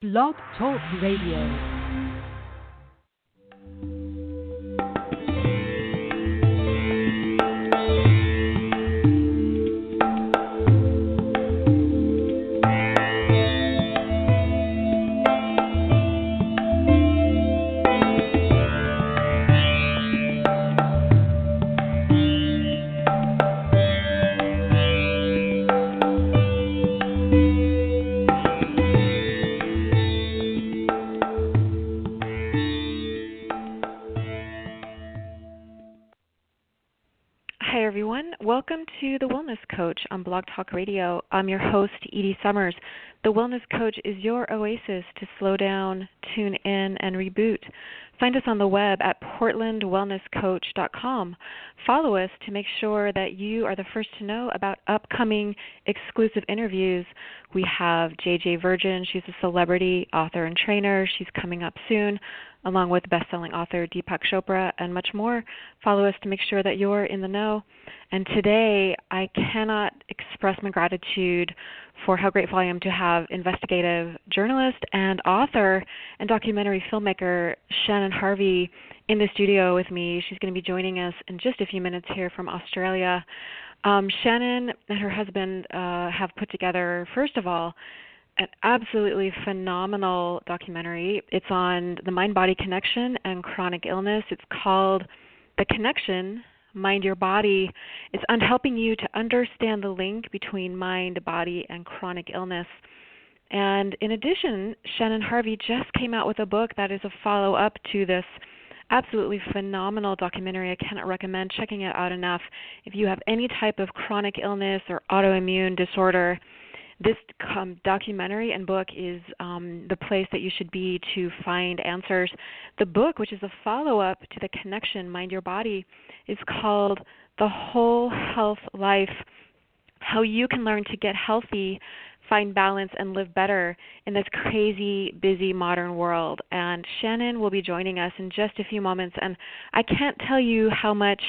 Blog Talk Radio. Hi, everyone. Welcome to The Wellness Coach on Blog Talk Radio. I'm your host, Edie Summers. The Wellness Coach is your oasis to slow down, tune in, and reboot. Find us on the web at portlandwellnesscoach.com. Follow us to make sure that you are the first to know about upcoming exclusive interviews. We have JJ Virgin. She's a celebrity author and trainer. She's coming up soon, along with best-selling author Deepak Chopra and much more. Follow us to make sure that you're in the know. And today, I cannot express my gratitude for how grateful I am to have investigative journalist and author and documentary filmmaker Shannon Harvey in the studio with me. She's going to be joining us in just a few minutes here from Australia. Shannon and her husband have put together, first of all, an absolutely phenomenal documentary. It's on the mind-body connection and chronic illness. It's called The Connection, Mind Your Body. It's on helping you to understand the link between mind, body, and chronic illness. And in addition, Shannon Harvey just came out with a book that is a follow-up to this absolutely phenomenal documentary. I cannot recommend checking it out enough. If you have any type of chronic illness or autoimmune disorder, this documentary and book is the place that you should be to find answers. The book, which is a follow-up to The Connection, Mind Your Body, is called The Whole Health Life, How You Can Learn to Get Healthy, Find Balance, and Live Better in this crazy, busy modern world. And Shannon will be joining us in just a few moments. And I can't tell you how much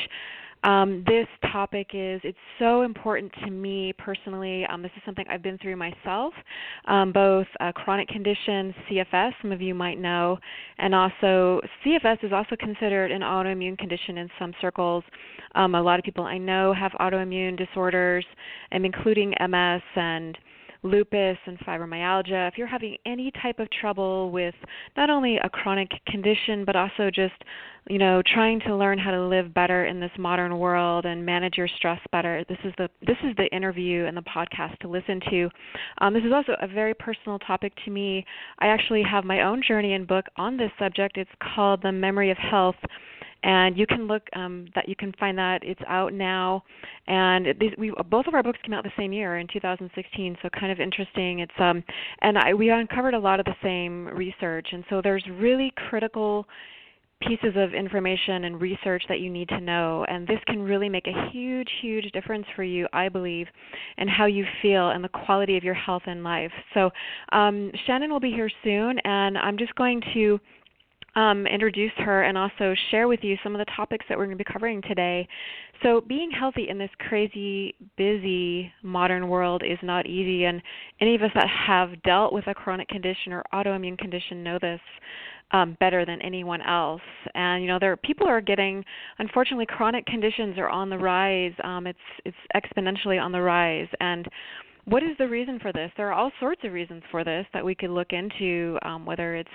this topic is. It's so important to me personally. This is something I've been through myself, both a chronic condition, CFS, some of you might know, and also CFS is also considered an autoimmune condition in some circles. A lot of people I know have autoimmune disorders, including MS and lupus and fibromyalgia. If you're having any type of trouble with not only a chronic condition, but also just, trying to learn how to live better in this modern world and manage your stress better, this is the interview and the podcast to listen to. This is also a very personal topic to me. I actually have my own journey and book on this subject. It's called The Memory of Health. And you can look you can find that it's out now, and both of our books came out the same year in 2016. So kind of interesting. It's we uncovered a lot of the same research, and so there's really critical pieces of information and research that you need to know, and this can really make a huge, huge difference for you, I believe, in how you feel and the quality of your health and life. So Shannon will be here soon, and I'm just going to introduce her and also share with you some of the topics that we're going to be covering today. So being healthy in this crazy, busy modern world is not easy, and any of us that have dealt with a chronic condition or autoimmune condition know this better than anyone else. And, people are getting, unfortunately, chronic conditions are on the rise. It's exponentially on the rise. And what is the reason for this? There are all sorts of reasons for this that we could look into, whether it's,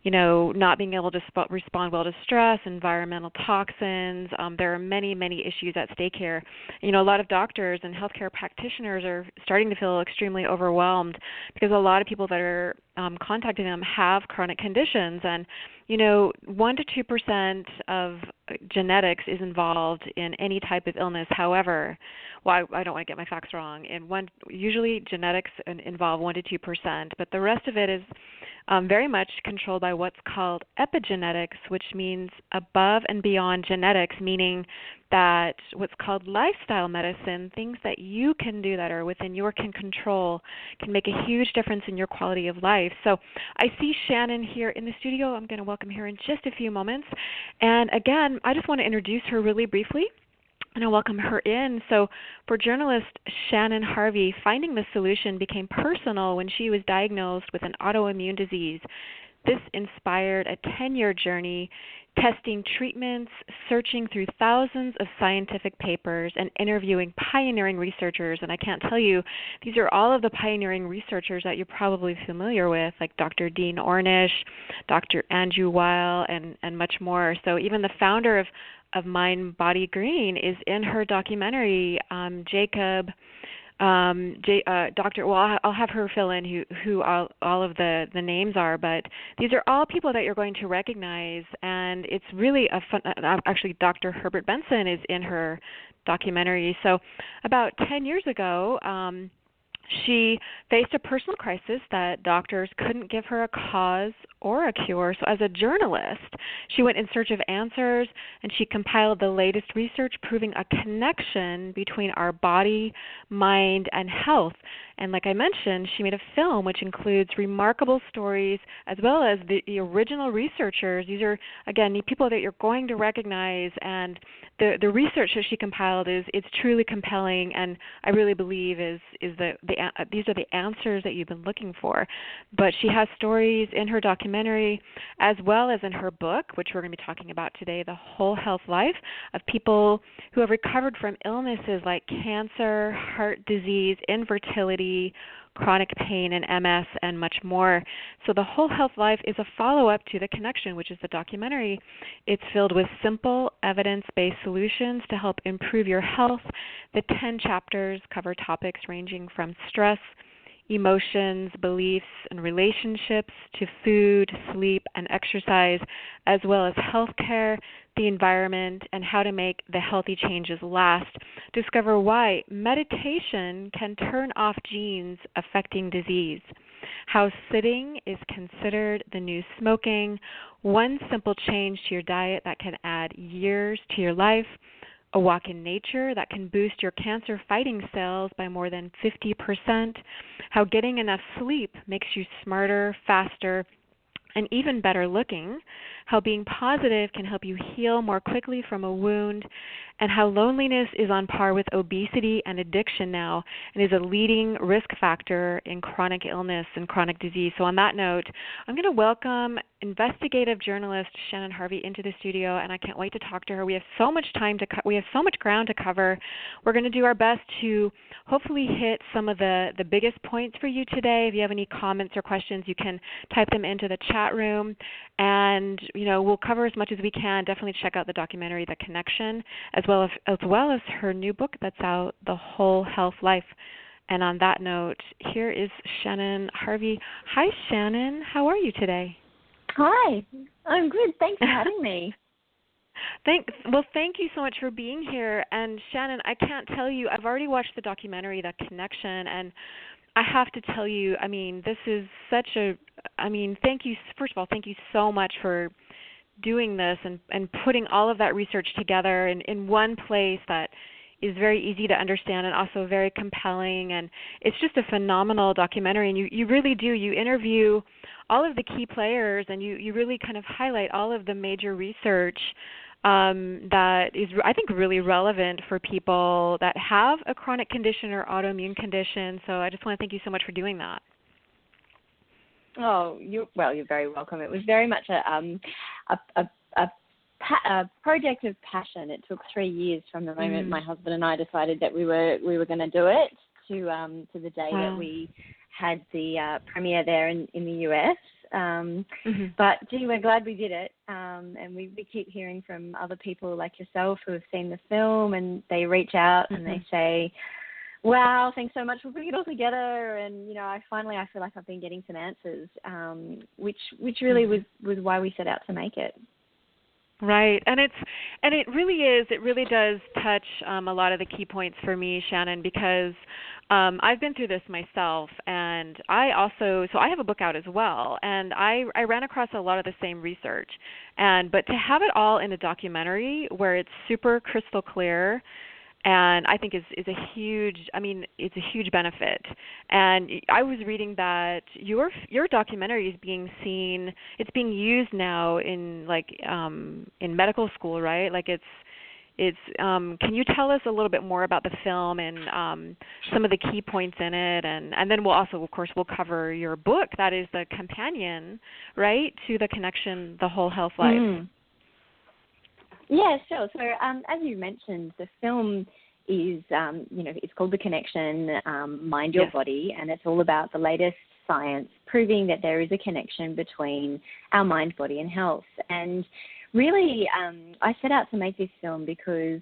not being able to respond well to stress, environmental toxins. There are many, many issues at stake here. A lot of doctors and healthcare practitioners are starting to feel extremely overwhelmed because a lot of people that are contacting them have chronic conditions. And, 1 to 2% of genetics is involved in any type of illness. However, I don't want to get my facts wrong. Usually genetics involve 1 to 2%, but the rest of it is very much controlled by what's called epigenetics, which means above and beyond genetics, meaning that what's called lifestyle medicine, things that you can do that are within your control, can make a huge difference in your quality of life. So I see Shannon here in the studio. I'm going to welcome her in just a few moments. And again, I just want to introduce her really briefly. and I'll welcome her in. So for journalist Shannon Harvey, finding the solution became personal when she was diagnosed with an autoimmune disease. This inspired a 10-year journey testing treatments, searching through thousands of scientific papers, and interviewing pioneering researchers. And I can't tell you, these are all of the pioneering researchers that you're probably familiar with, like Dr. Dean Ornish, Dr. Andrew Weil, and much more. So even the founder of Mind Body Green is in her documentary. Jacob, Dr. Well, I'll have her fill in who all of the names are, but these are all people that you're going to recognize, and it's really a fun. Actually, Dr. Herbert Benson is in her documentary. So, about 10 years ago, she faced a personal crisis that doctors couldn't give her a cause or a cure. So as a journalist, she went in search of answers, and she compiled the latest research proving a connection between our body, mind, and health. And like I mentioned, she made a film which includes remarkable stories as well as the original researchers. These are, again, the people that you're going to recognize, and the research that she compiled it's truly compelling, and I really believe these are the answers that you've been looking for. But she has stories in her documentary as well as in her book, which we're going to be talking about today, The Whole Health Life, of people who have recovered from illnesses like cancer, heart disease, infertility, chronic pain, and MS, and much more. So The Whole Health Life is a follow-up to The Connection, which is the documentary. It's filled with simple, evidence-based solutions to help improve your health. The 10 chapters cover topics ranging from stress, emotions, beliefs, and relationships to food, sleep, and exercise, as well as healthcare, the environment, and how to make the healthy changes last. Discover why meditation can turn off genes affecting disease, how sitting is considered the new smoking, one simple change to your diet that can add years to your life, a walk in nature that can boost your cancer-fighting cells by more than 50%, how getting enough sleep makes you smarter, faster, and even better looking, how being positive can help you heal more quickly from a wound, and how loneliness is on par with obesity and addiction now and is a leading risk factor in chronic illness and chronic disease. So on that note, I'm going to welcome investigative journalist Shannon Harvey into the studio, and I can't wait to talk to her. We have so much time we have so much ground to cover. We're going to do our best to hopefully hit some of the biggest points for you today. If you have any comments or questions, you can type them into the chat room, and we'll cover as much as we can. Definitely check out the documentary The Connection, as well as her new book that's out, The Whole Health Life. And on that note, here is Shannon Harvey. Hi, Shannon. How are you today? Hi. I'm good. Thanks for having me. Thank you so much for being here. And Shannon, I can't tell you, I've already watched the documentary, The Connection, and I have to tell you, this is thank you, first of all, thank you so much for doing this and putting all of that research together in one place that is very easy to understand and also very compelling. And it's just a phenomenal documentary. And you really do. You interview all of the key players, and you really kind of highlight all of the major research that is, I think, really relevant for people that have a chronic condition or autoimmune condition. So I just want to thank you so much for doing that. Oh, you're very welcome. It was very much a project of passion. It took 3 years from the moment my husband and I decided that we were going to do it to the day that we had the premiere there in the US. But gee, we're glad we did it. And we keep hearing from other people like yourself who have seen the film, and they reach out and they say, wow, thanks so much for putting it all together. And, I feel like I've been getting some answers, which really was why we set out to make it. Right. And it really does touch a lot of the key points for me, Shannon, because I've been through this myself, and I have a book out as well, and I ran across a lot of the same research, but to have it all in a documentary where it's super crystal clear, and I think is a huge, it's a huge benefit. And I was reading that your documentary is being seen, it's being used now in in medical school, right? Like it's Can you tell us a little bit more about the film and some of the key points in it, and then we'll also, of course, we'll cover your book that is the companion, right, to The Connection, The Whole Health Life. Yeah, sure. So as you mentioned, the film is, it's called The Connection, Mind Your Body, and it's all about the latest science proving that there is a connection between our mind, body, and health. And really, I set out to make this film because,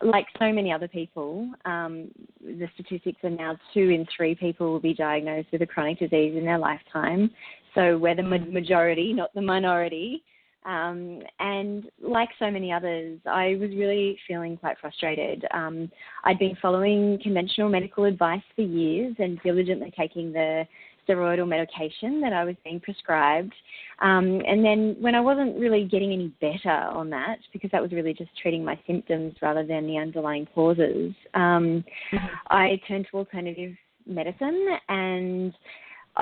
like so many other people, the statistics are now 2 in 3 people will be diagnosed with a chronic disease in their lifetime. So we're the majority, not the minority. And like so many others, I was really feeling quite frustrated. I'd been following conventional medical advice for years and diligently taking the steroidal medication that I was being prescribed. And then when I wasn't really getting any better on that, because that was really just treating my symptoms rather than the underlying causes, I turned to alternative medicine. And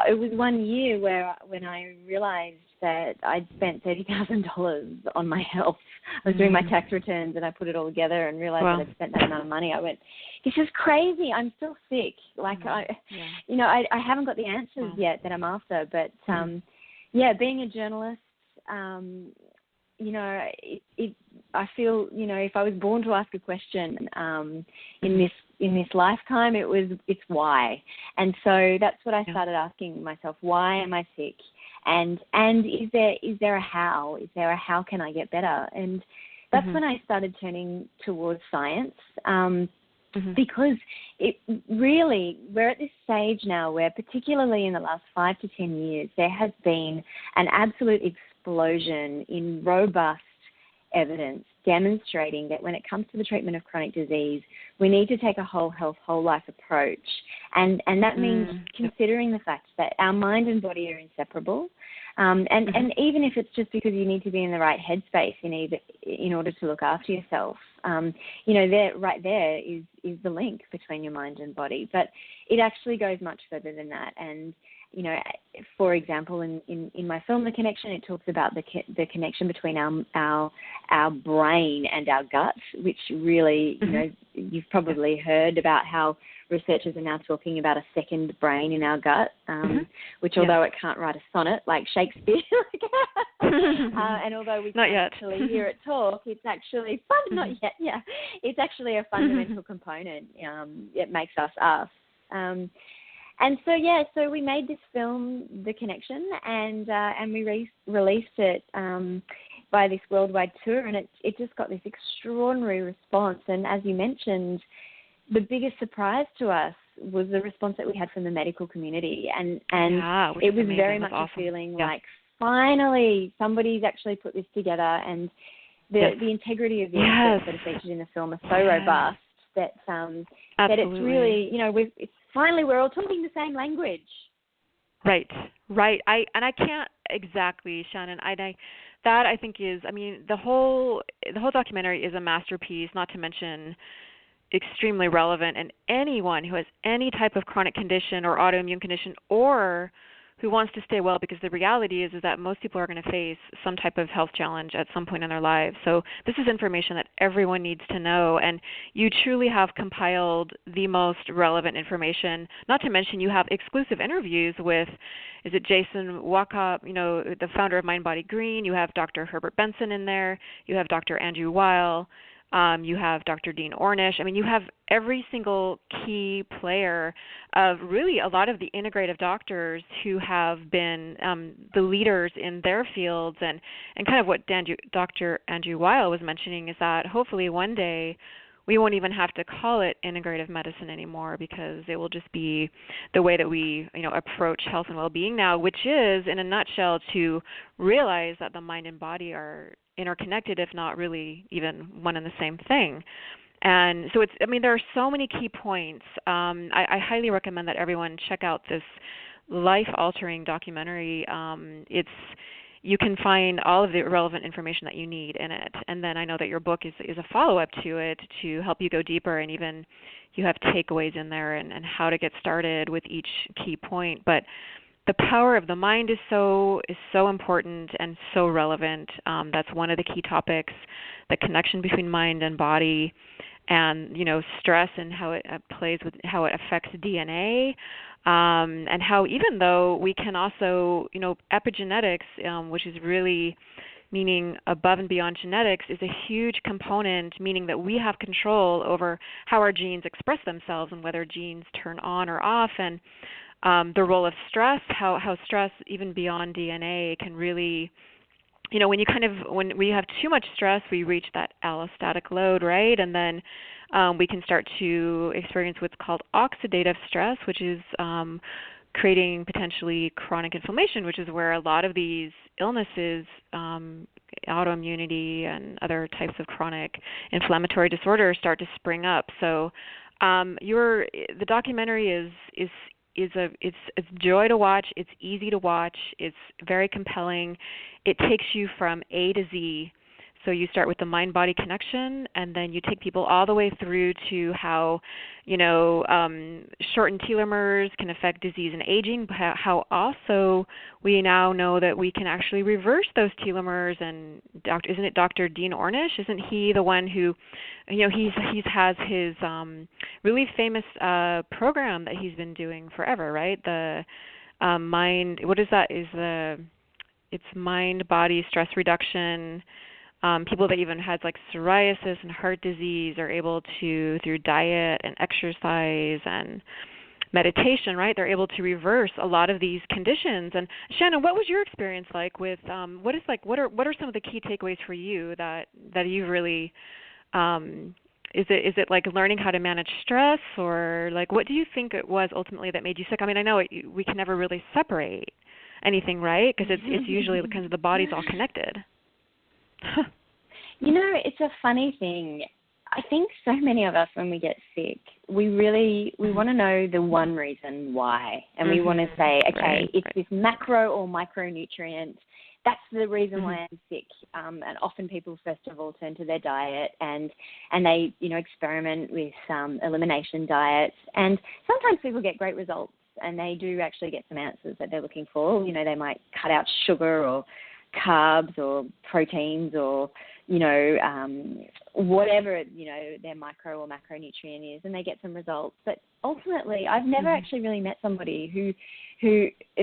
it was 1 year when I realized that I'd spent $30,000 on my health. I was doing my tax returns and I put it all together and realized that I'd spent that amount of money. I went, this is crazy. I'm still sick. Like, I haven't got the answers yet that I'm after. But, being a journalist, I feel, if I was born to ask a question in this lifetime, it's why. And so that's what I started asking myself. Why am I sick? And is there a how? Is there a how can I get better? And that's when I started turning towards science, because it really, we're at this stage now where, particularly in the last 5 to 10 years, there has been an absolute explosion in robust evidence demonstrating that when it comes to the treatment of chronic disease, we need to take a whole health, whole life approach. And that means considering the fact that our mind and body are inseparable. And even if it's just because you need to be in the right headspace in order to look after yourself, there is the link between your mind and body. But it actually goes much further than that. And for example, in my film, The Connection, it talks about the connection between our brain and our gut, which really, you've probably heard about how researchers are now talking about a second brain in our gut, which although it can't write a sonnet like Shakespeare, and although we can't actually hear it talk, it's actually fun. Not yet, it's actually a fundamental component. It makes us us. And so we made this film, The Connection, and we released it by this worldwide tour, and it just got this extraordinary response. And as you mentioned, the biggest surprise to us was the response that we had from the medical community, and it was very much a feeling like finally somebody's actually put this together, and the integrity of the excerpts that are featured in the film are so robust that it's really, it's finally we're all talking the same language. Right. I can't exactly, Shannon. I think is, the whole documentary is a masterpiece, not to mention extremely relevant, and anyone who has any type of chronic condition or autoimmune condition or who wants to stay well, because the reality is that most people are going to face some type of health challenge at some point in their lives. So this is information that everyone needs to know, and you truly have compiled the most relevant information. Not to mention you have exclusive interviews with, is it Jason Wakop, the founder of Mind Body Green. You have Dr. Herbert Benson in there. You have Dr. Andrew Weil. You have Dr. Dean Ornish. You have every single key player of really a lot of the integrative doctors who have been the leaders in their fields. And kind of what Dr. Andrew Weil was mentioning is that hopefully one day we won't even have to call it integrative medicine anymore, because it will just be the way that we approach health and well-being now, which is, in a nutshell, to realize that the mind and body are interconnected, if not really even one and the same thing. And so there are so many key points. I highly recommend that everyone check out this life-altering documentary. You can find all of the relevant information that you need in it. And then I know that your book is a follow-up to it to help you go deeper, and even you have takeaways in there and how to get started with each key point. But the power of the mind is so important and so relevant. That's one of the key topics, the connection between mind and body, and stress and how it plays with how it affects DNA, and how even though we can also epigenetics, which is really meaning above and beyond genetics, is a huge component, meaning that we have control over how our genes express themselves and whether genes turn on or off, and the role of stress, how stress, even beyond DNA, can really, when we have too much stress, we reach that allostatic load, right? And then we can start to experience what's called oxidative stress, which is creating potentially chronic inflammation, which is where a lot of these illnesses, autoimmunity and other types of chronic inflammatory disorders start to spring up. So the documentary is it's joy to watch. It's easy to watch. It's very compelling. It takes you from A to Z. So you start with the mind-body connection, and then you take people all the way through to how, shortened telomeres can affect disease and aging, but how also we now know that we can actually reverse those telomeres. And isn't it Dr. Dean Ornish? Isn't he the one who, he has his really famous program that he's been doing forever, right? The mind, what is that? It's mind-body stress reduction. People that even had like psoriasis and heart disease are able to, through diet and exercise and meditation, right, they're able to reverse a lot of these conditions. And Shannon, what was your experience like with what are some of the key takeaways for you that you really is it like learning how to manage stress, or like what do you think it was ultimately that made you sick? I mean, I know we can never really separate anything, right? Because it's usually because the body's all connected. It's a funny thing. I think so many of us, when we get sick, we want to know the one reason why. And we want to say, okay, it's this macro or micronutrient. That's the reason why I'm sick. And often people, first of all, turn to their diet and they, experiment with elimination diets. And sometimes people get great results and they do actually get some answers that they're looking for. They might cut out sugar or carbs or proteins or, whatever, their micro or macronutrient is, and they get some results. But ultimately, I've never actually really met somebody who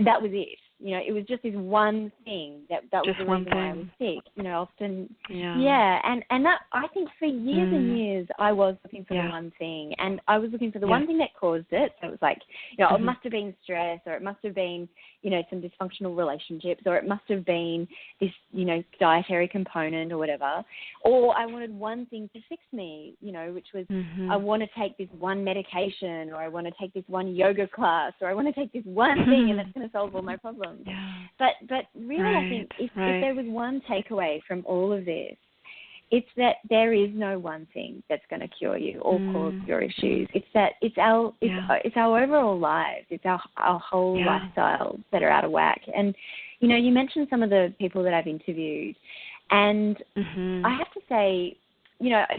that was it. It was just this one thing that was the reason why I was sick. Often, and that, I think for years and years I was looking for the one thing, and I was looking for the one thing that caused it. So it was like, it must have been stress, or it must have been, some dysfunctional relationships, or it must have been this, dietary component or whatever. Or I wanted one thing to fix me, which was I want to take this one medication, or I want to take this one yoga class, or I want to take this one thing, and that's going to solve all my problems. Yeah. But really, I think if there was one takeaway from all of this, it's that there is no one thing that's going to cure you or cause your issues. It's that it's our overall lives, it's our whole lifestyles that are out of whack. And you mentioned some of the people that I've interviewed, and I have to say,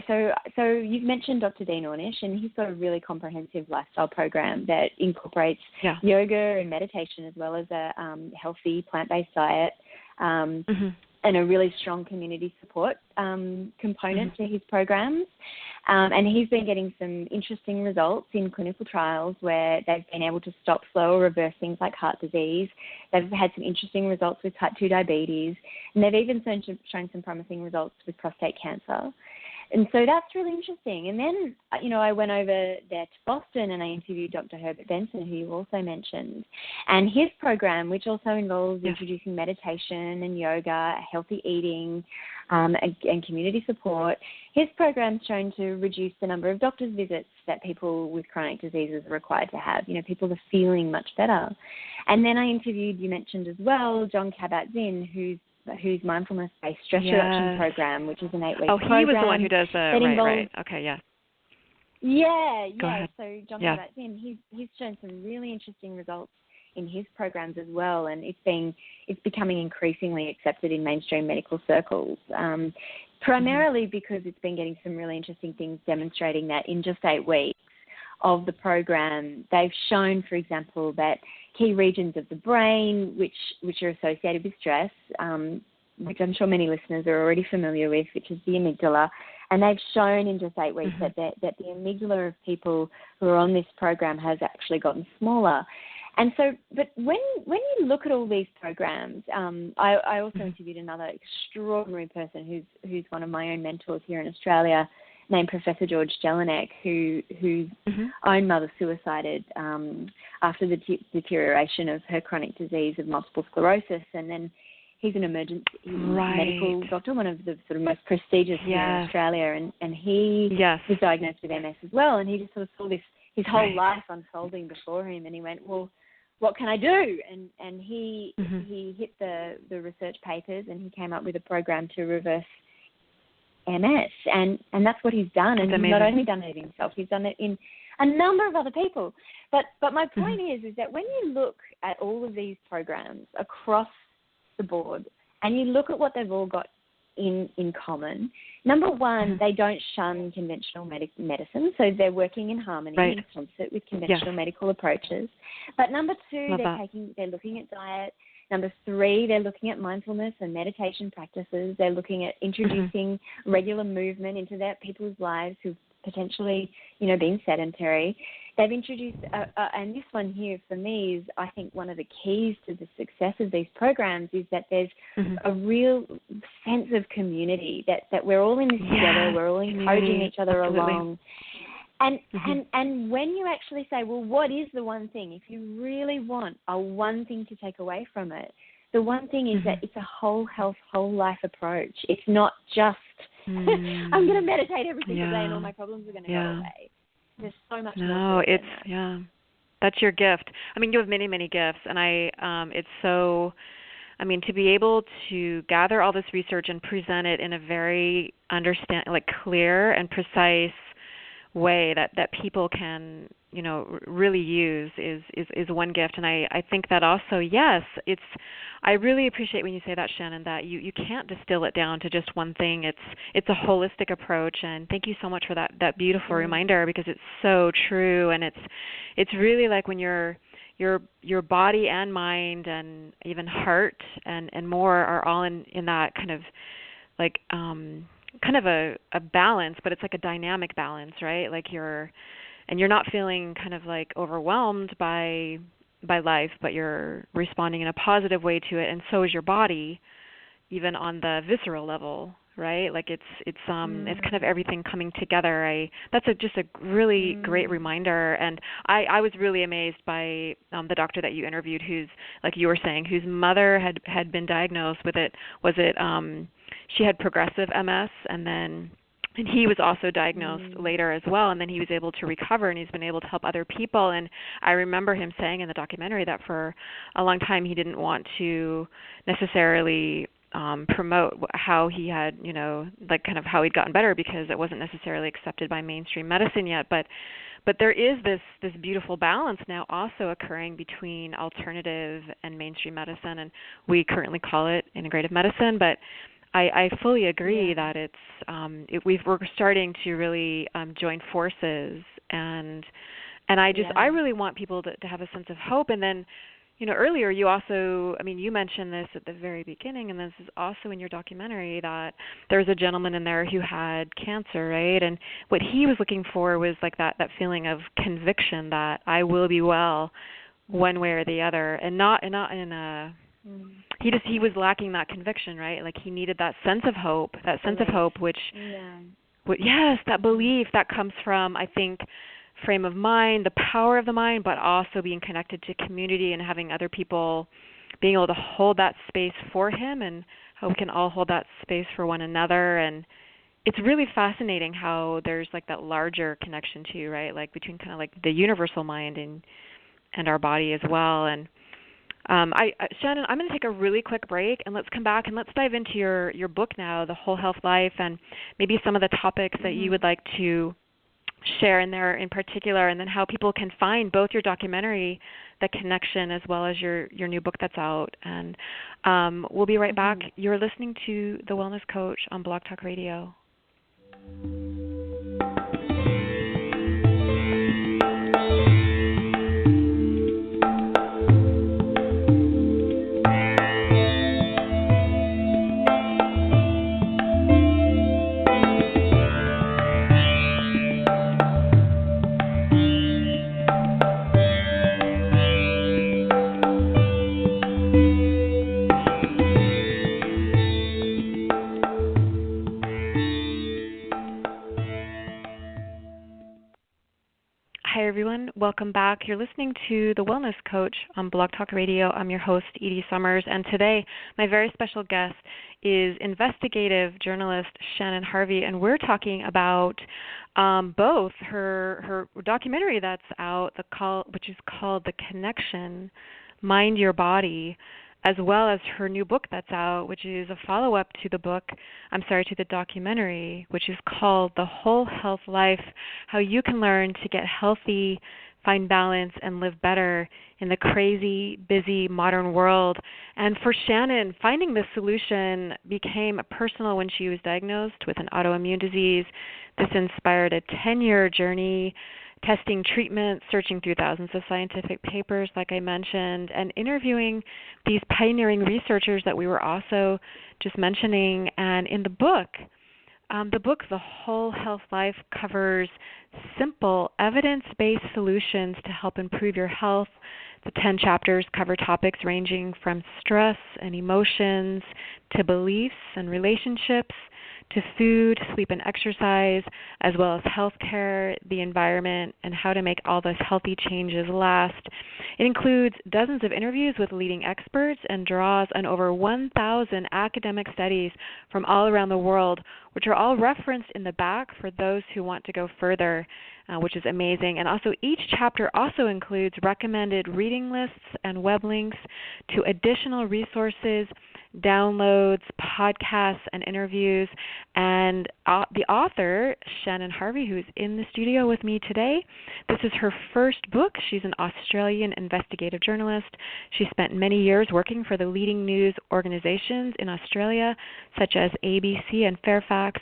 so you've mentioned Dr. Dean Ornish, and he's got a really comprehensive lifestyle program that incorporates yoga and meditation, as well as a healthy plant-based diet, and a really strong community support component to his programs. And he's been getting some interesting results in clinical trials where they've been able to stop, slow, or reverse things like heart disease. They've had some interesting results with type 2 diabetes, and they've even shown some promising results with prostate cancer. And so that's really interesting. And then, I went over there to Boston and I interviewed Dr. Herbert Benson, who you also mentioned. And his program, which also involves introducing meditation and yoga, healthy eating, and community support, his program's shown to reduce the number of doctor's visits that people with chronic diseases are required to have. People are feeling much better. And then I interviewed, you mentioned as well, John Kabat-Zinn, whose mindfulness-based stress reduction program, which is an 8-week program. Oh, he was the one who does the, right. Okay, yeah. Yeah. So John Kabat-Zinn, he's shown some really interesting results in his programs as well, and it's becoming increasingly accepted in mainstream medical circles, primarily because it's been getting some really interesting things demonstrating that in just 8 weeks of the program, they've shown, for example, that key regions of the brain which are associated with stress, which I'm sure many listeners are already familiar with, which is the amygdala, and they've shown in just 8 weeks that the amygdala of people who are on this program has actually gotten smaller. And so, but when you look at all these programs, I also interviewed another extraordinary person who's one of my own mentors here in Australia, named Professor George Jelinek, whose own mother suicided after the deterioration of her chronic disease of multiple sclerosis, and then he's an emergency medical doctor, one of the sort of most prestigious here in Australia, and he was diagnosed with MS as well, and he just sort of saw his whole life unfolding before him, and he went, well, what can I do? And he hit the research papers, and he came up with a program to reverse MS, and that's what he's done. And he's not only done it himself, he's done it in a number of other people. But my point is that when you look at all of these programs across the board, and you look at what they've all got in common, number one, they don't shun conventional medicine, so they're working in harmony in concert with conventional medical approaches. But number two, they're looking at diet. Number three, they're looking at mindfulness and meditation practices. They're looking at introducing regular movement into their people's lives who've potentially, been sedentary. They've introduced, and this one here for me is, I think, one of the keys to the success of these programs is that there's a real sense of community, that we're all in this together, we're all encouraging each other along. And when you actually say, well, what is the one thing? If you really want one thing to take away from it, the one thing is that it's a whole health, whole life approach. It's not just, I'm going to meditate every single day and all my problems are going to go away. There's so much more to it than that. That's your gift. I mean, you have many, many gifts, and it's so, to be able to gather all this research and present it in a very clear and precise way that people can really use is one gift. And I think that also, I really appreciate when you say that, Shannon, that you can't distill it down to just one thing. It's a holistic approach, and thank you so much for that beautiful reminder, because it's so true. And it's really like when your body and mind and even heart and more are all in that kind of like a balance, but it's like a dynamic balance, right? Like you're not feeling kind of like overwhelmed by life, but you're responding in a positive way to it, and so is your body, even on the visceral level, right? Like it's kind of everything coming together. That's just a really great reminder, and I was really amazed by the doctor that you interviewed, who's, like you were saying, whose mother had been diagnosed with it. She had progressive MS, and he was also diagnosed later as well, and then he was able to recover, and he's been able to help other people. And I remember him saying in the documentary that for a long time he didn't want to necessarily promote how he had, kind of how he'd gotten better, because it wasn't necessarily accepted by mainstream medicine yet. But there is this beautiful balance now also occurring between alternative and mainstream medicine, and we currently call it integrative medicine, but I fully agree that we're starting to really join forces, and I really want people to have a sense of hope. And then, earlier you also, you mentioned this at the very beginning, and this is also in your documentary, that there's a gentleman in there who had cancer, right? And what he was looking for was like that feeling of conviction that I will be well one way or the other, and not in a he was lacking that conviction, right? Like he needed that sense of hope, which that belief that comes from, I think, frame of mind, the power of the mind, but also being connected to community and having other people being able to hold that space for him, and how we can all hold that space for one another. And it's really fascinating how there's like that larger connection too, right? Like between kind of like the universal mind and our body as well. And Shannon, I'm going to take a really quick break, and let's come back and let's dive into your book now, The Whole Health Life, and maybe some of the topics that you would like to share in there in particular, and then how people can find both your documentary, The Connection, as well as your new book that's out. And we'll be right back. You're listening to The Wellness Coach on Blog Talk Radio. welcome back. You're listening to The Wellness Coach on Blog Talk Radio. I'm your host, Edie Summers, and today my very special guest is investigative journalist Shannon Harvey, and we're talking about both her documentary that's out, which is called The Connection, Mind Your Body, as well as her new book that's out, which is a follow-up to the documentary, which is called The Whole Health Life, How You Can Learn to Get Healthy, Find Balance, and Live Better in the Crazy, Busy, Modern World. And for Shannon, finding this solution became personal when she was diagnosed with an autoimmune disease. This inspired a 10-year journey testing treatments, searching through thousands of scientific papers, like I mentioned, and interviewing these pioneering researchers that we were also just mentioning. And in the book, The Whole Health Life, covers simple, evidence-based solutions to help improve your health. The 10 chapters cover topics ranging from stress and emotions to beliefs and relationships, to food, sleep, and exercise, as well as healthcare, the environment, and how to make all those healthy changes last. It includes dozens of interviews with leading experts and draws on over 1,000 academic studies from all around the world, which are all referenced in the back for those who want to go further, which is amazing. And also each chapter also includes recommended reading lists and web links to additional resources, downloads, podcasts, and interviews. And the author, Shannon Harvey, who is in the studio with me today, this is her first book. She's an Australian investigative journalist. She spent many years working for the leading news organizations in Australia, such as ABC and Fairfax.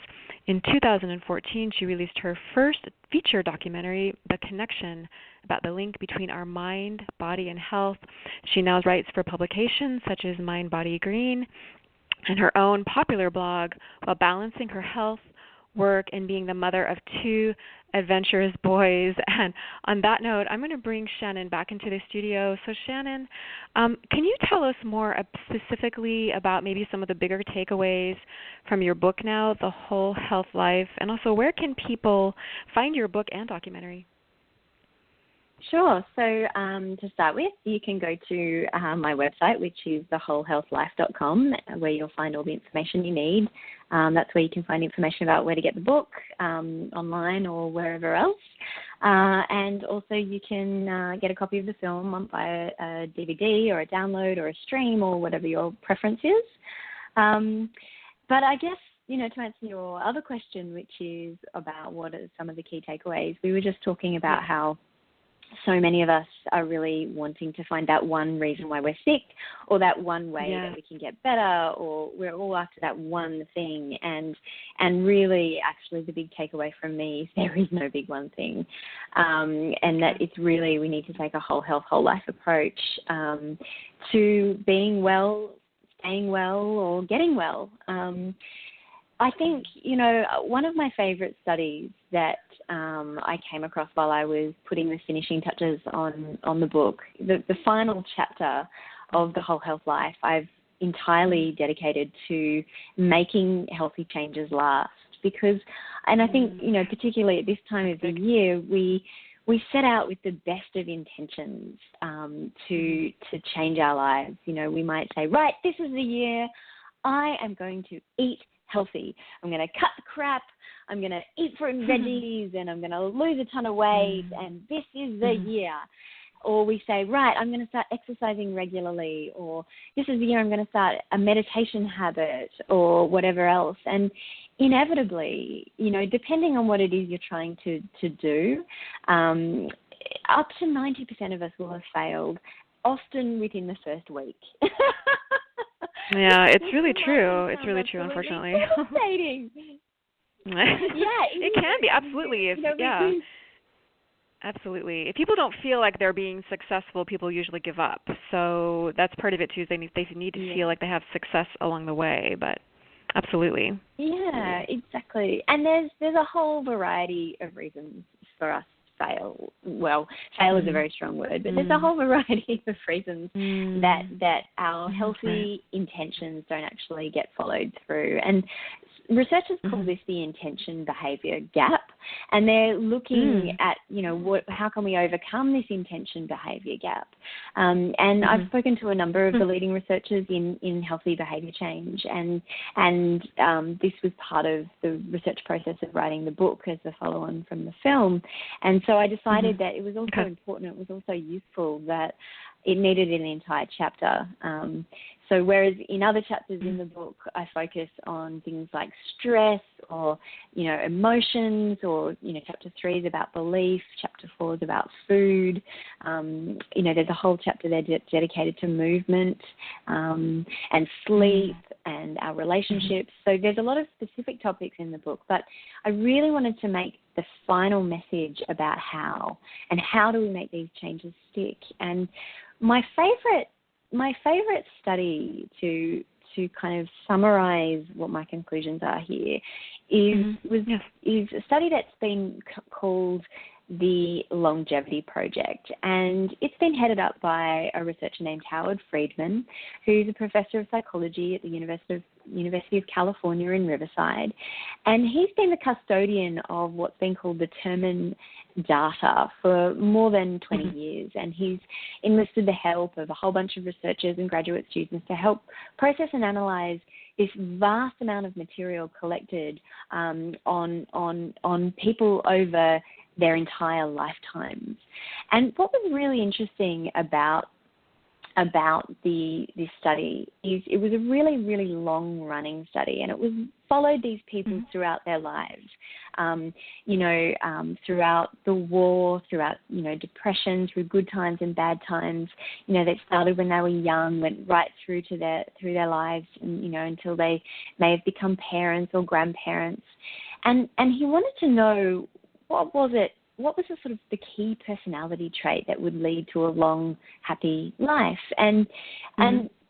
In 2014, she released her first feature documentary, The Connection, about the link between our mind, body, and health. She now writes for publications such as Mind, Body, Green, and her own popular blog, while balancing her health, work, and being the mother of 2 adventurous boys. And on that note, I'm going to bring Shannon back into the studio. So Shannon, can you tell us more specifically about maybe some of the bigger takeaways from your book now, The Whole Health Life, and also where can people find your book and documentary? Sure. So to start with, you can go to my website, which is thewholehealthlife.com, where you'll find all the information you need. That's where you can find information about where to get the book, online or wherever else. And also you can get a copy of the film via a DVD or a download or a stream or whatever your preference is. But I guess, to answer your other question, which is about what are some of the key takeaways, we were just talking about how so many of us are really wanting to find that one reason why we're sick, or that one way that we can get better, or we're all after that one thing. And really, actually, the big takeaway from me is there is no big one thing, and that it's really, we need to take a whole health, whole life approach to being well, staying well, or getting well. I think, one of my favorite studies that I came across while I was putting the finishing touches on the book, the final chapter of The Whole Health Life, I've entirely dedicated to making healthy changes last. Because, and I think, particularly at this time of the year, we set out with the best of intentions to change our lives. We might say, right, this is the year I am going to eat healthy. I'm going to cut the crap. I'm going to eat fruit and veggies, and I'm going to lose a ton of weight, and this is the year. Or we say, right, I'm going to start exercising regularly, or this is the year I'm going to start a meditation habit, or whatever else. And inevitably, depending on what it is you're trying to do, up to 90% of us will have failed, often within the first week. Yeah, it's really true. It's really true, unfortunately. It can be, absolutely. Absolutely. If people don't feel like they're being successful, people usually give up. So that's part of it too. Is they need to feel like they have success along the way. But absolutely. Yeah, exactly. And there's a whole variety of reasons for us fail. Well, fail is a very strong word, but there's a whole variety of reasons that our healthy intentions don't actually get followed through. And researchers call this the intention behavior gap. and they're looking at, how can we overcome this intention behaviour gap. And I've spoken to a number of the leading researchers in healthy behaviour change, and this was part of the research process of writing the book as a follow-on from the film. And so I decided that it was also important, it was also useful that it needed an entire chapter. So whereas in other chapters in the book, I focus on things like stress or, emotions, or, chapter 3 is about belief, chapter 4 is about food. There's a whole chapter there dedicated to movement and sleep and our relationships. So there's a lot of specific topics in the book, but I really wanted to make the final message about how do we make these changes stick. And my favorite study to kind of summarize what my conclusions are here is a study that's been called the Longevity Project, and it's been headed up by a researcher named Howard Friedman, who's a professor of psychology at the University of California in Riverside, and he's been the custodian of what's been called determined data for more than 20 years, and he's enlisted the help of a whole bunch of researchers and graduate students to help process and analyze this vast amount of material collected on people over their entire lifetimes. And what was really interesting about this study is it was a really, really long-running study, and it followed these people throughout their lives, throughout the war, throughout, depression, through good times and bad times. They started when they were young, went right through their lives, and, until they may have become parents or grandparents. And he wanted to know, what was the sort of the key personality trait that would lead to a long, happy life? And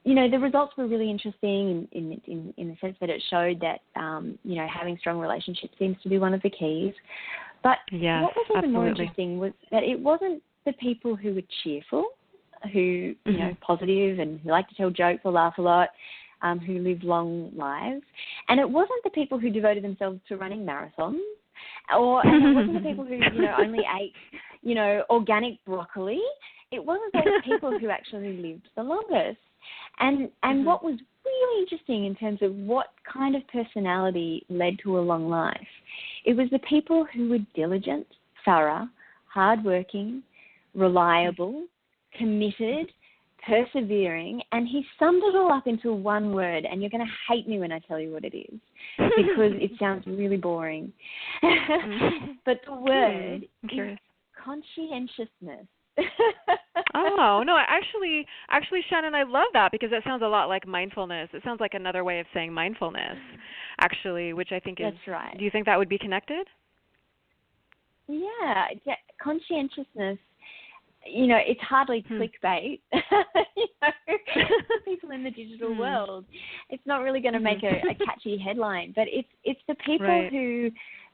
the results were really interesting in the sense that it showed that, having strong relationships seems to be one of the keys. But what was even more interesting was that it wasn't the people who were cheerful, who, positive and who like to tell jokes or laugh a lot, who live long lives. And it wasn't the people who devoted themselves to running marathons, and it wasn't the people who, only ate, organic broccoli. It wasn't those people who actually lived the longest. And what was really interesting in terms of what kind of personality led to a long life, it was the people who were diligent, thorough, hardworking, reliable, committed, persevering, and he summed it all up into one word, and you're going to hate me when I tell you what it is, because it sounds really boring. But the word is conscientiousness. Oh, no, actually, Shannon, I love that, because that sounds a lot like mindfulness. It sounds like another way of saying mindfulness, actually, which I think is... That's right. Do you think that would be connected? Yeah, conscientiousness. It's hardly clickbait. People in the digital world, it's not really going to make a catchy headline, but it's the people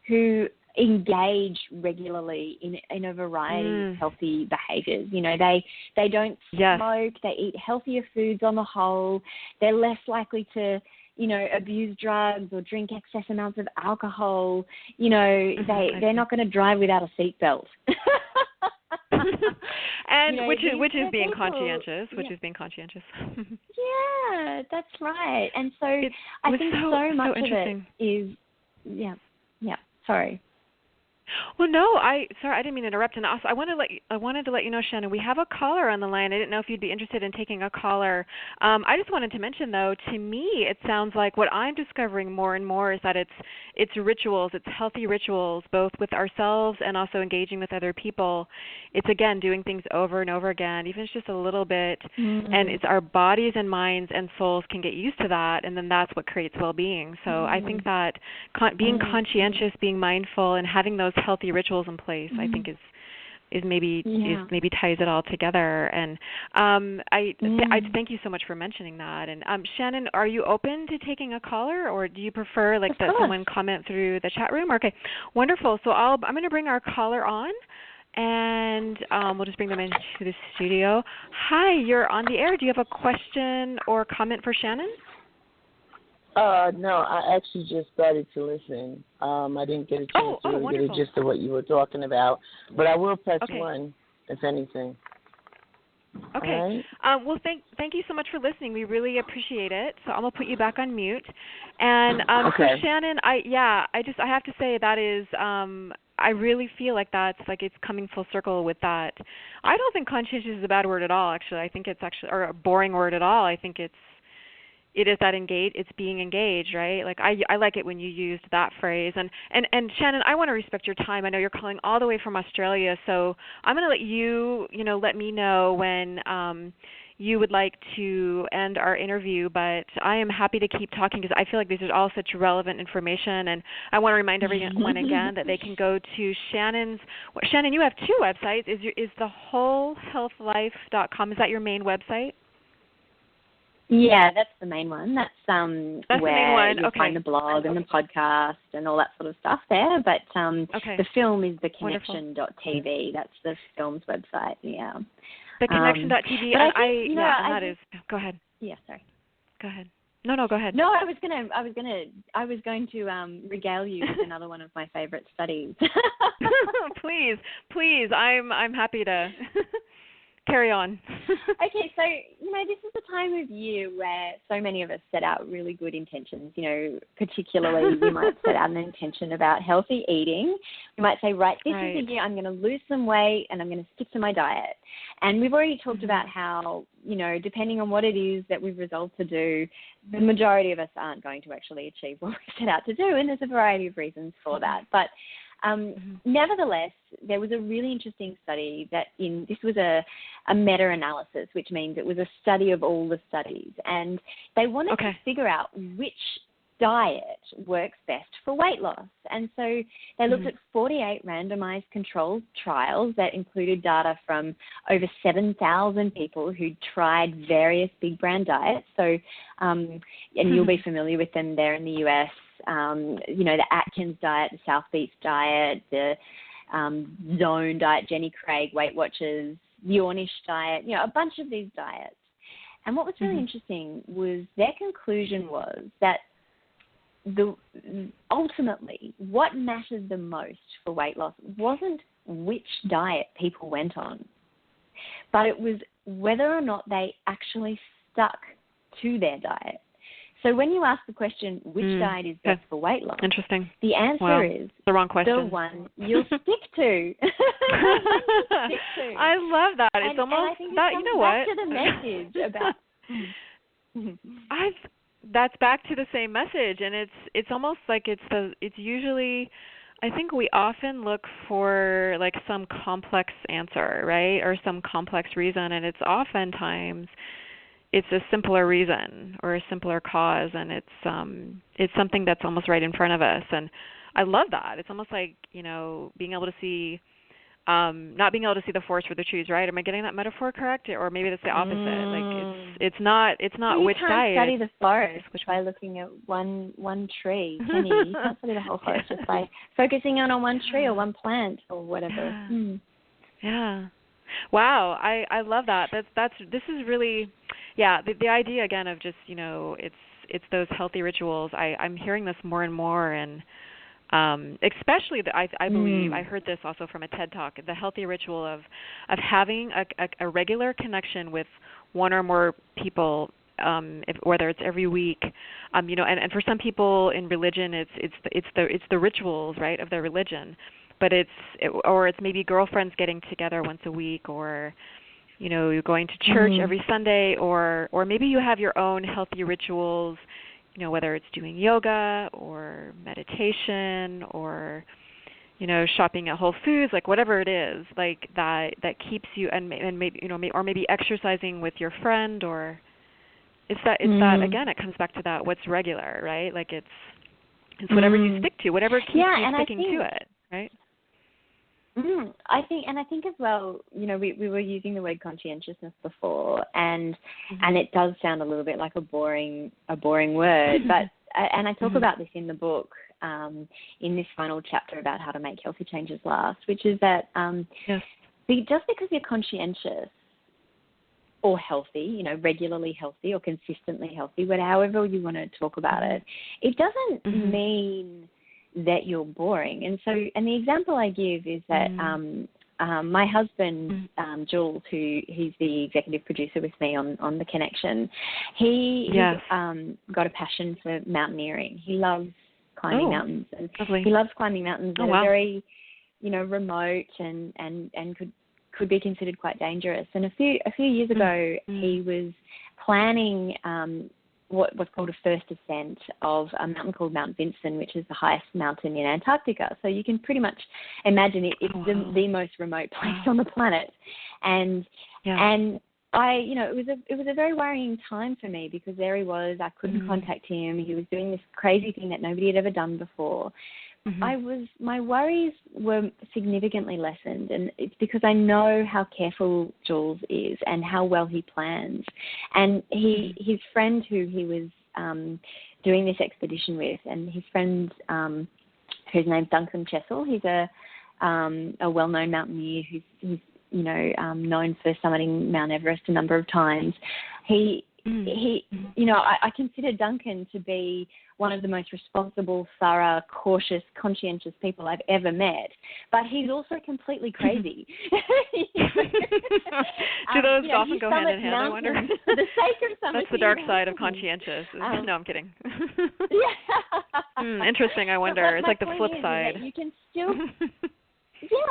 who engage regularly in a variety of healthy behaviours. They don't smoke. They eat healthier foods on the whole. They're less likely to abuse drugs or drink excess amounts of alcohol. They're not going to drive without a seatbelt. And which is being conscientious, Yeah, that's right. And so I think so much of it is, sorry. Well, no, sorry, I didn't mean to interrupt. And also, I wanted to let you know, Shannon, we have a caller on the line. I didn't know if you'd be interested in taking a caller. I just wanted to mention, though, to me, it sounds like what I'm discovering more and more is that it's rituals, it's healthy rituals, both with ourselves and also engaging with other people. It's, again, doing things over and over again, even if it's just a little bit. And it's our bodies and minds and souls can get used to that, and then that's what creates well-being. So I think that being conscientious, being mindful, and having those healthy rituals in place, I think is maybe ties it all together. And I thank you so much for mentioning that. And Shannon, are you open to taking a caller, or do you prefer that someone comment through the chat room? Okay, wonderful. So I'm going to bring our caller on, and we'll just bring them into the studio. Hi, you're on the air. Do you have a question or comment for Shannon? No, I actually just started to listen. I didn't get a chance to really get a gist of what you were talking about, but I will press 1, if anything. Okay. Right. Well, thank you so much for listening. We really appreciate it. So I'm gonna put you back on mute. And so Shannon, I have to say that is I really feel like that's like it's coming full circle with that. I don't think conscientious is a bad word at all. Actually, I think it's actually or a boring word at all. I think it is that engaged. It's being engaged, right? Like I like it when you used that phrase. And Shannon, I want to respect your time. I know you're calling all the way from Australia, so I'm going to let you, let me know when you would like to end our interview. But I am happy to keep talking because I feel like this is all such relevant information. And I want to remind everyone again that they can go to Shannon's. Shannon, you have 2 websites. Is the wholehealthlife.com? Is that your main website? Yeah, that's the main one. That's where the main one. You'll find the blog and the podcast and all that sort of stuff there. But the film is theconnection.tv. That's the film's website. Yeah. Theconnection.tv. Go ahead. Yeah, sorry. Go ahead. No, go ahead. No, I was going to regale you with another one of my favorite studies. Please. I'm happy to. Carry on. Okay, so, this is the time of year where so many of us set out really good intentions. Particularly we might set out an intention about healthy eating. We might say, this is the year I'm going to lose some weight and I'm going to stick to my diet. And we've already talked about how, depending on what it is that we've resolved to do, the majority of us aren't going to actually achieve what we set out to do. And there's a variety of reasons for that. But nevertheless, there was a really interesting study this was a meta-analysis, which means it was a study of all the studies. And they wanted to figure out which diet works best for weight loss. And so they looked at 48 randomized controlled trials that included data from over 7,000 people who tried various big brand diets. So, and you'll be familiar with them there in the US. The Atkins diet, the South Beach diet, the Zone diet, Jenny Craig, Weight Watchers, the Ornish diet, a bunch of these diets. And what was really interesting was their conclusion was that ultimately what mattered the most for weight loss wasn't which diet people went on, but it was whether or not they actually stuck to their diet. So when you ask the question, which diet is best for weight loss? Interesting. The answer is the wrong question. The one you'll stick to. I love that. It's almost that. You know what? Back to the message about. That's back to the same message, and it's almost like it's usually. I think we often look for like some complex answer, right, or some complex reason, and it's oftentimes. It's a simpler reason or a simpler cause, and it's something that's almost right in front of us. And I love that. It's almost like, being able to see, not being able to see the forest for the trees, right? Am I getting that metaphor correct? Or maybe that's the opposite. Like it's not which diet. You can't study the forest by looking at one tree, can you? You can't study the whole forest just by focusing on one tree or one plant or whatever. Yeah. Wow, I love that. This is really, the idea again of just it's those healthy rituals. I'm hearing this more and more, and especially I believe I heard this also from a TED Talk. The healthy ritual of having a regular connection with one or more people, whether it's every week, and for some people in religion, it's the rituals, right, of their religion. But it's maybe girlfriends getting together once a week, or you're going to church every Sunday, or maybe you have your own healthy rituals, whether it's doing yoga or meditation or shopping at Whole Foods, like whatever it is, like that keeps you, and maybe or maybe exercising with your friend, or it's that again, it comes back to that what's regular, right? Like it's whatever you stick to, whatever keeps you sticking to it, right? I think as well, we were using the word conscientiousness before, and it does sound a little bit like a boring word, but and I talk about this in the book, in this final chapter about how to make healthy changes last, which is that just because you're conscientious or healthy, regularly healthy or consistently healthy, but however you want to talk about it, it doesn't mean that you're boring. And the example I give is that my husband, Jules, he's the executive producer with me on The Connection, he's got a passion for mountaineering. He loves climbing mountains. And he loves climbing mountains that are very, remote and could be considered quite dangerous. And a few years ago, he was planning what was called a first ascent of a mountain called Mount Vinson, which is the highest mountain in Antarctica. So you can pretty much imagine it's the most remote place on the planet. And I, it was a very worrying time for me because there he was. I couldn't contact him. He was doing this crazy thing that nobody had ever done before. My worries were significantly lessened, and it's because I know how careful Jules is and how well he plans. And his friend who he was doing this expedition with, and his friend whose name's Duncan Chessel, he's a well-known mountaineer who's known for summiting Mount Everest a number of times. I consider Duncan to be one of the most responsible, thorough, cautious, conscientious people I've ever met. But he's also completely crazy. Do those often go hand in hand, I wonder? For the sake of That's the dark side of conscientious. No, I'm kidding. Interesting, I wonder. It's like the flip side. You can still...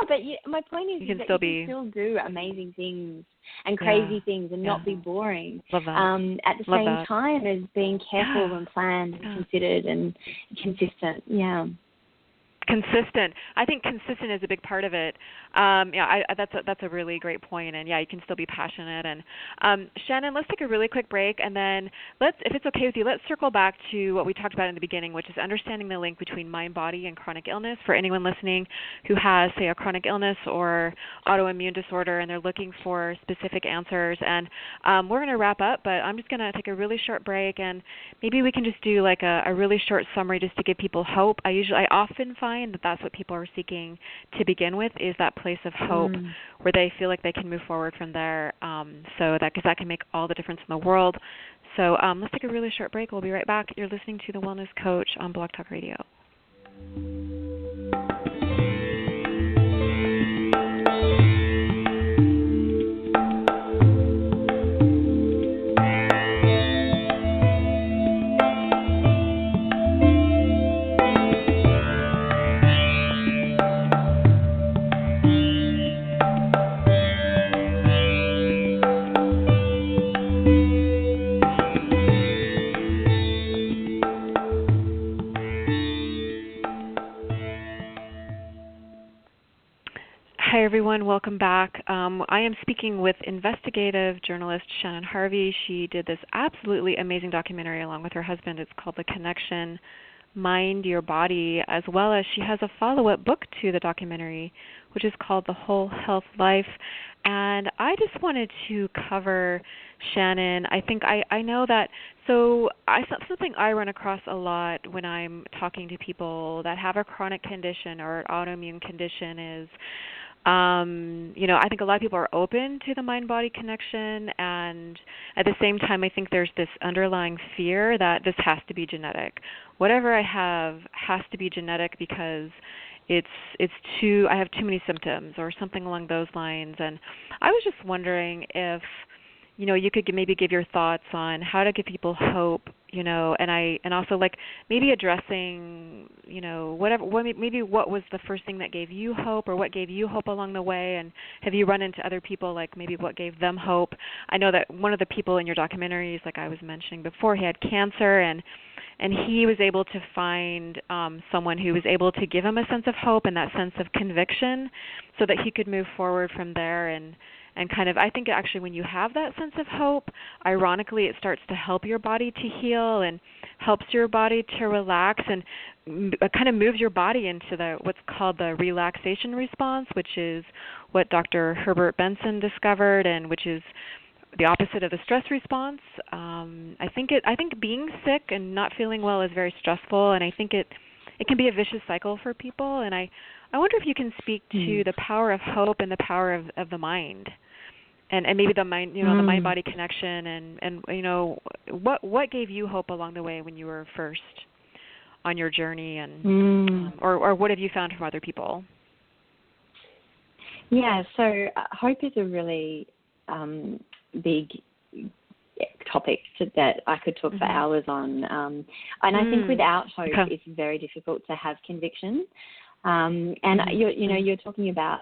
but my point is you can still do amazing things and crazy things and not be boring. Love that. At the same time as being careful and planned and considered and consistent. Yeah. Consistent. I think consistent is a big part of it. That's a really great point. And you can still be passionate. And Shannon, let's take a really quick break, and then if it's okay with you, let's circle back to what we talked about in the beginning, which is understanding the link between mind, body, and chronic illness. For anyone listening who has, say, a chronic illness or autoimmune disorder, and they're looking for specific answers. And we're going to wrap up, but I'm just going to take a really short break, and maybe we can just do like a really short summary just to give people hope. I often find that that's what people are seeking to begin with, is that place of hope where they feel like they can move forward from there. Because that can make all the difference in the world. So let's take a really short break. We'll be right back. You're listening to The Wellness Coach on Blog Talk Radio. Hi, everyone. Welcome back. I am speaking with investigative journalist Shannon Harvey. She did this absolutely amazing documentary along with her husband. It's called The Connection, Mind, Your Body, as well as she has a follow-up book to the documentary, which is called The Whole Health Life. And I just wanted to cover, Shannon, I think I know that, something I run across a lot when I'm talking to people that have a chronic condition or an autoimmune condition is, I think a lot of people are open to the mind-body connection, and at the same time, I think there's this underlying fear that this has to be genetic. Whatever I have has to be genetic because I have too many symptoms or something along those lines. And I was just wondering if, you could maybe give your thoughts on how to give people hope, and also like maybe addressing, maybe what was the first thing that gave you hope, or what gave you hope along the way, and have you run into other people like maybe what gave them hope? I know that one of the people in your documentaries, like I was mentioning before, he had cancer, and he was able to find someone who was able to give him a sense of hope and that sense of conviction so that he could move forward from there. And kind of, I think actually when you have that sense of hope, ironically, it starts to help your body to heal and helps your body to relax and kind of moves your body into what's called the relaxation response, which is what Dr. Herbert Benson discovered, and which is the opposite of the stress response. I think being sick and not feeling well is very stressful, and I think it can be a vicious cycle for people. And I wonder if you can speak to the power of hope and the power of the mind, and maybe the mind, the mind-body connection, and what gave you hope along the way when you were first on your journey, and or what have you found from other people? Yeah, so hope is a really big topic that I could talk for hours on, and I think without hope, it's very difficult to have conviction. And you're talking about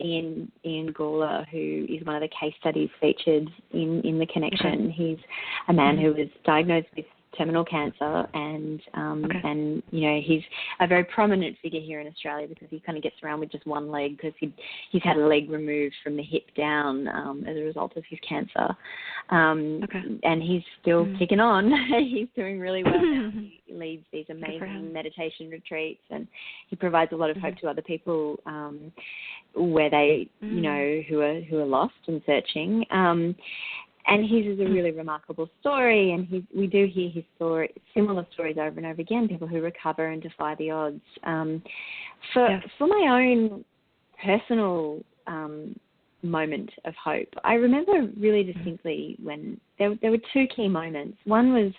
Ian Gawler, who is one of the case studies featured in the connection. He's a man who was diagnosed with terminal cancer, and he's a very prominent figure here in Australia because he kind of gets around with just one leg because he's had a leg removed from the hip down as a result of his cancer, and he's still kicking on. He's doing really well now. He leads these amazing meditation retreats, and he provides a lot of hope to other people where they who are lost and searching. And his is a really remarkable story, and we do hear his similar stories over and over again, people who recover and defy the odds. For my own personal moment of hope, I remember really distinctly when there were two key moments. One was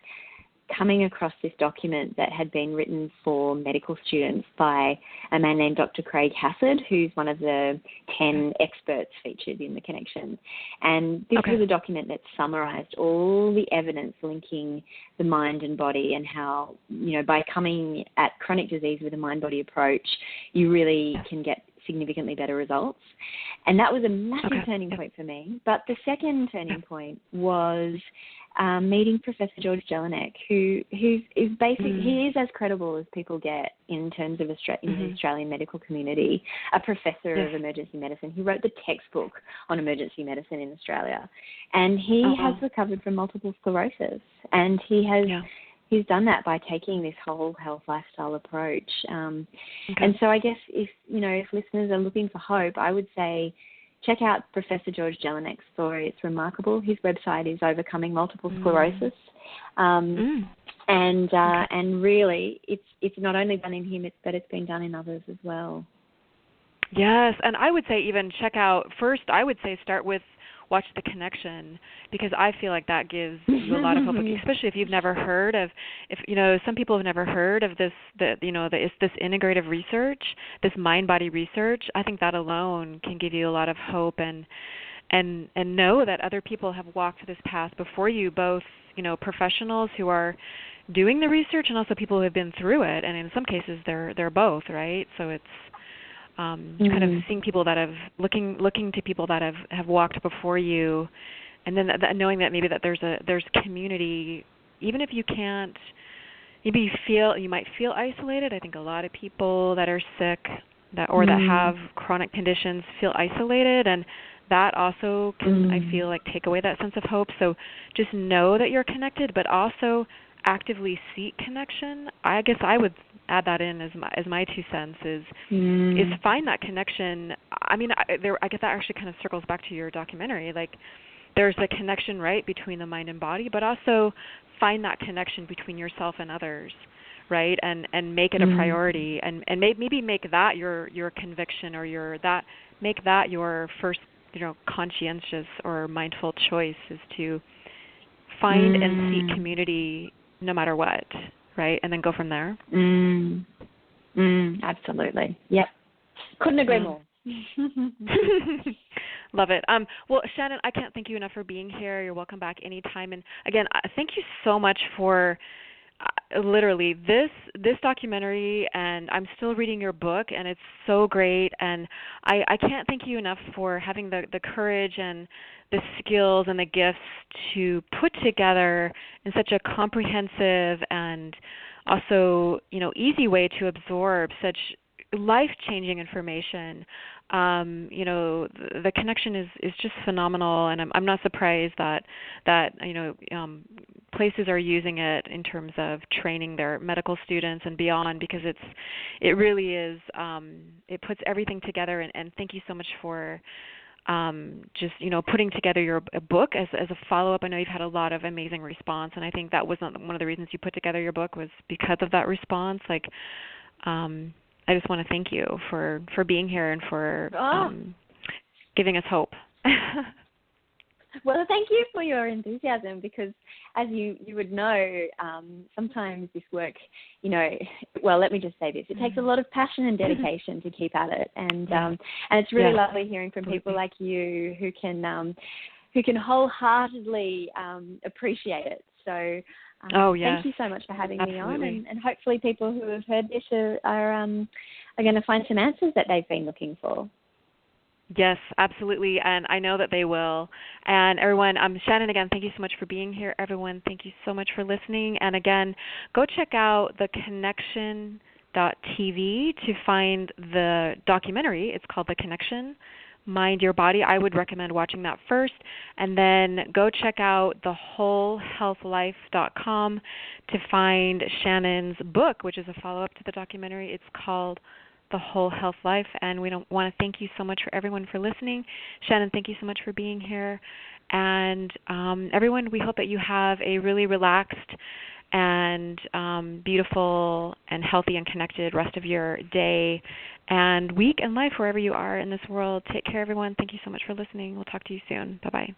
coming across this document that had been written for medical students by a man named Dr. Craig Hassard, who's one of the 10 experts featured in the connection. And this was a document that summarised all the evidence linking the mind and body, and how, by coming at chronic disease with a mind-body approach, you really can get significantly better results. And that was a massive turning point for me. But the second turning point was meeting Professor George Jelinek, who is basically, he is as credible as people get in terms of in the Australian medical community, a professor of emergency medicine. He wrote the textbook on emergency medicine in Australia, and he has recovered from multiple sclerosis, and he's done that by taking this whole health lifestyle approach. And so I guess if listeners are looking for hope, I would say check out Professor George Jelinek's story. It's remarkable. His website is Overcoming Multiple Sclerosis. And really, it's not only done in him, but it's been done in others as well. Yes, and I would say even check out, first I would say start with watch The Connection, because I feel like that gives you a lot of hope, especially if you've never heard of, some people have never heard of this, this integrative research, this mind-body research. I think that alone can give you a lot of hope, and know that other people have walked this path before you, both, professionals who are doing the research and also people who have been through it, and in some cases they're both, right? So it's kind of seeing people that have looking to people that have walked before you, and then knowing that maybe that there's community, even if you can't, maybe you might feel isolated. I think a lot of people that are sick that have chronic conditions feel isolated, and that also can I feel like take away that sense of hope. So just know that you're connected, but also actively seek connection. I guess I would add that in as my 2 cents is find that connection. I mean, I guess that actually kind of circles back to your documentary. Like, there's a connection, right, between the mind and body, but also find that connection between yourself and others, right, and make it a priority, and maybe make that your conviction, or make that your first conscientious or mindful choice, is to find and seek community no matter what, right? And then go from there. Absolutely. Yep. Couldn't agree more. Love it. Well, Shannon, I can't thank you enough for being here. You're welcome back anytime. And again, thank you so much for literally this documentary, and I'm still reading your book, and it's so great. And I can't thank you enough for having the courage and the skills and the gifts to put together in such a comprehensive and also, easy way to absorb such life-changing information. The connection is just phenomenal, and I'm not surprised that places are using it in terms of training their medical students and beyond, because it really is, it puts everything together. And thank you so much for just putting together your book as a follow-up. I know you've had a lot of amazing response, and I think that was one of the reasons you put together your book was because of that response. Like, I just want to thank you for being here and for giving us hope. Well, thank you for your enthusiasm, because as you would know, sometimes this work, well, let me just say this. It takes a lot of passion and dedication to keep at it. And it's really lovely hearing from people like you who can wholeheartedly appreciate it. So thank you so much for having me on. And hopefully people who have heard this are going to find some answers that they've been looking for. Yes, absolutely, and I know that they will. And everyone, Shannon, again, thank you so much for being here. Everyone, thank you so much for listening. And again, go check out the Connection.TV to find the documentary. It's called The Connection, Mind Your Body. I would recommend watching that first. And then go check out thewholehealthlife.com to find Shannon's book, which is a follow-up to the documentary. It's called The Whole Health Life, and we want to thank you so much for everyone for listening. Shannon, thank you so much for being here. And everyone, we hope that you have a really relaxed and beautiful and healthy and connected rest of your day and week and life wherever you are in this world. Take care, everyone. Thank you so much for listening. We'll talk to you soon. Bye-bye.